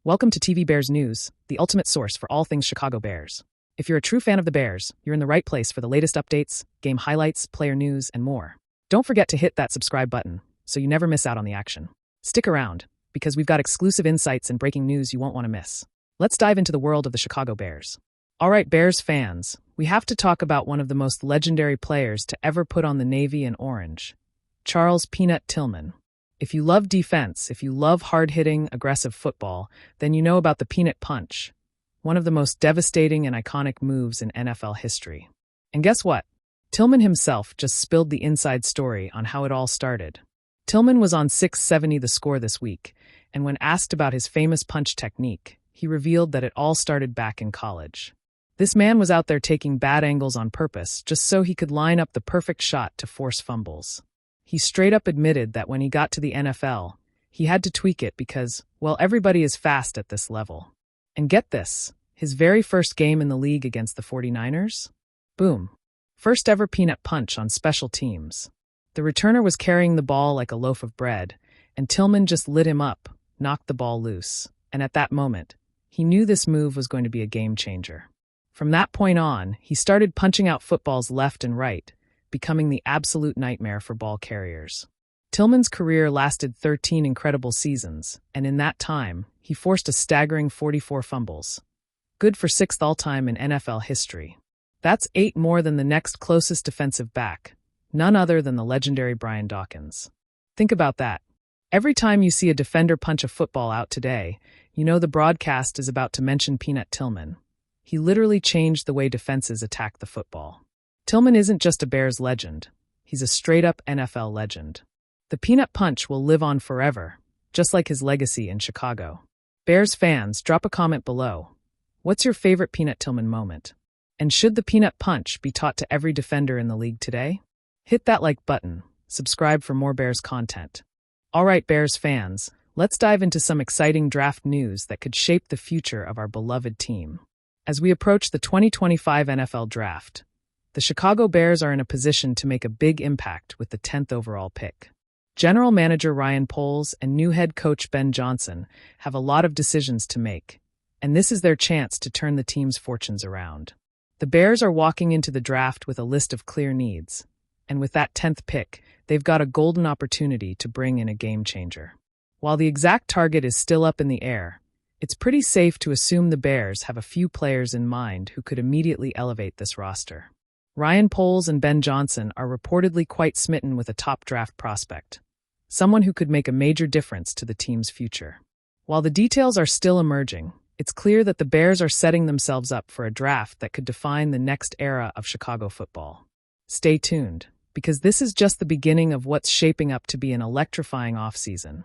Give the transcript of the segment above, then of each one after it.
Welcome to TV Bears News, the ultimate source for all things Chicago Bears. If you're a true fan of the Bears, you're in the right place for the latest updates, game highlights, player news, and more. Don't forget to hit that subscribe button so you never miss out on the action. Stick around, because we've got exclusive insights and breaking news you won't want to miss. Let's dive into the world of the Chicago Bears. All right, Bears fans, we have to talk about one of the most legendary players to ever put on the navy and orange, Charles "Peanut" Tillman. If you love defense, if you love hard-hitting, aggressive football, then you know about the Peanut Punch, one of the most devastating and iconic moves in NFL history. And guess what? Tillman himself just spilled the inside story on how it all started. Tillman was on 670 The Score this week, and when asked about his famous punch technique, he revealed that it all started back in college. This man was out there taking bad angles on purpose just so he could line up the perfect shot to force fumbles. He straight up admitted that when he got to the NFL, he had to tweak it because, well, everybody is fast at this level. And get this, his very first game in the league against the 49ers? Boom. First ever Peanut Punch on special teams. The returner was carrying the ball like a loaf of bread, and Tillman just lit him up, knocked the ball loose. And at that moment, he knew this move was going to be a game changer. From that point on, he started punching out footballs left and right, becoming the absolute nightmare for ball carriers. Tillman's career lasted 13 incredible seasons, and in that time, he forced a staggering 44 fumbles. Good for 6th all-time in NFL history. That's 8 more than the next closest defensive back, none other than the legendary Brian Dawkins. Think about that. Every time you see a defender punch a football out today, you know the broadcast is about to mention Peanut Tillman. He literally changed the way defenses attack the football. Tillman isn't just a Bears legend, he's a straight-up NFL legend. The Peanut Punch will live on forever, just like his legacy in Chicago. Bears fans, drop a comment below. What's your favorite Peanut Tillman moment? And should the Peanut Punch be taught to every defender in the league today? Hit that like button, subscribe for more Bears content. All right, Bears fans, let's dive into some exciting draft news that could shape the future of our beloved team. As we approach the 2025 NFL Draft, the Chicago Bears are in a position to make a big impact with the 10th overall pick. General Manager Ryan Poles and new head coach Ben Johnson have a lot of decisions to make, and this is their chance to turn the team's fortunes around. The Bears are walking into the draft with a list of clear needs, and with that 10th pick, they've got a golden opportunity to bring in a game changer. While the exact target is still up in the air, it's pretty safe to assume the Bears have a few players in mind who could immediately elevate this roster. Ryan Poles and Ben Johnson are reportedly quite smitten with a top draft prospect, someone who could make a major difference to the team's future. While the details are still emerging, it's clear that the Bears are setting themselves up for a draft that could define the next era of Chicago football. Stay tuned, because this is just the beginning of what's shaping up to be an electrifying offseason.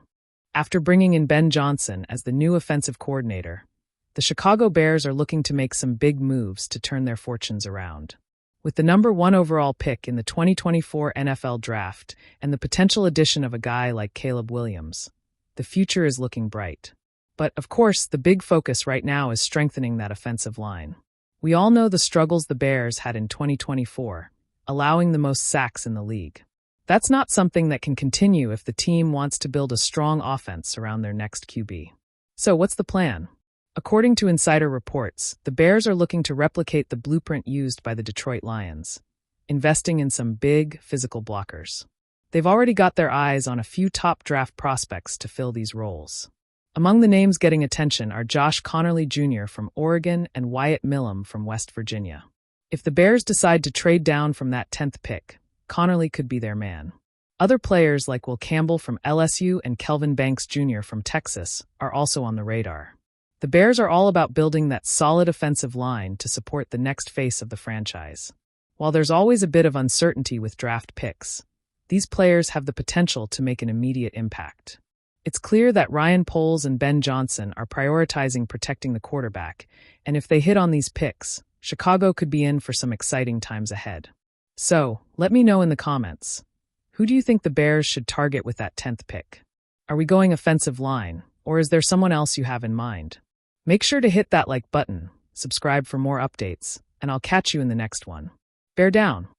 After bringing in Ben Johnson as the new offensive coordinator, the Chicago Bears are looking to make some big moves to turn their fortunes around. With the number 1 overall pick in the 2024 NFL Draft and the potential addition of a guy like Caleb Williams, the future is looking bright. But, of course, the big focus right now is strengthening that offensive line. We all know the struggles the Bears had in 2024, allowing the most sacks in the league. That's not something that can continue if the team wants to build a strong offense around their next QB. So, what's the plan? According to insider reports, the Bears are looking to replicate the blueprint used by the Detroit Lions, investing in some big, physical blockers. They've already got their eyes on a few top draft prospects to fill these roles. Among the names getting attention are Josh Conerly Jr. from Oregon and Wyatt Millam from West Virginia. If the Bears decide to trade down from that 10th pick, Conerly could be their man. Other players like Will Campbell from LSU and Kelvin Banks Jr. from Texas are also on the radar. The Bears are all about building that solid offensive line to support the next face of the franchise. While there's always a bit of uncertainty with draft picks, these players have the potential to make an immediate impact. It's clear that Ryan Poles and Ben Johnson are prioritizing protecting the quarterback, and if they hit on these picks, Chicago could be in for some exciting times ahead. So, let me know in the comments. Who do you think the Bears should target with that 10th pick? Are we going offensive line, or is there someone else you have in mind? Make sure to hit that like button, subscribe for more updates, and I'll catch you in the next one. Bear down.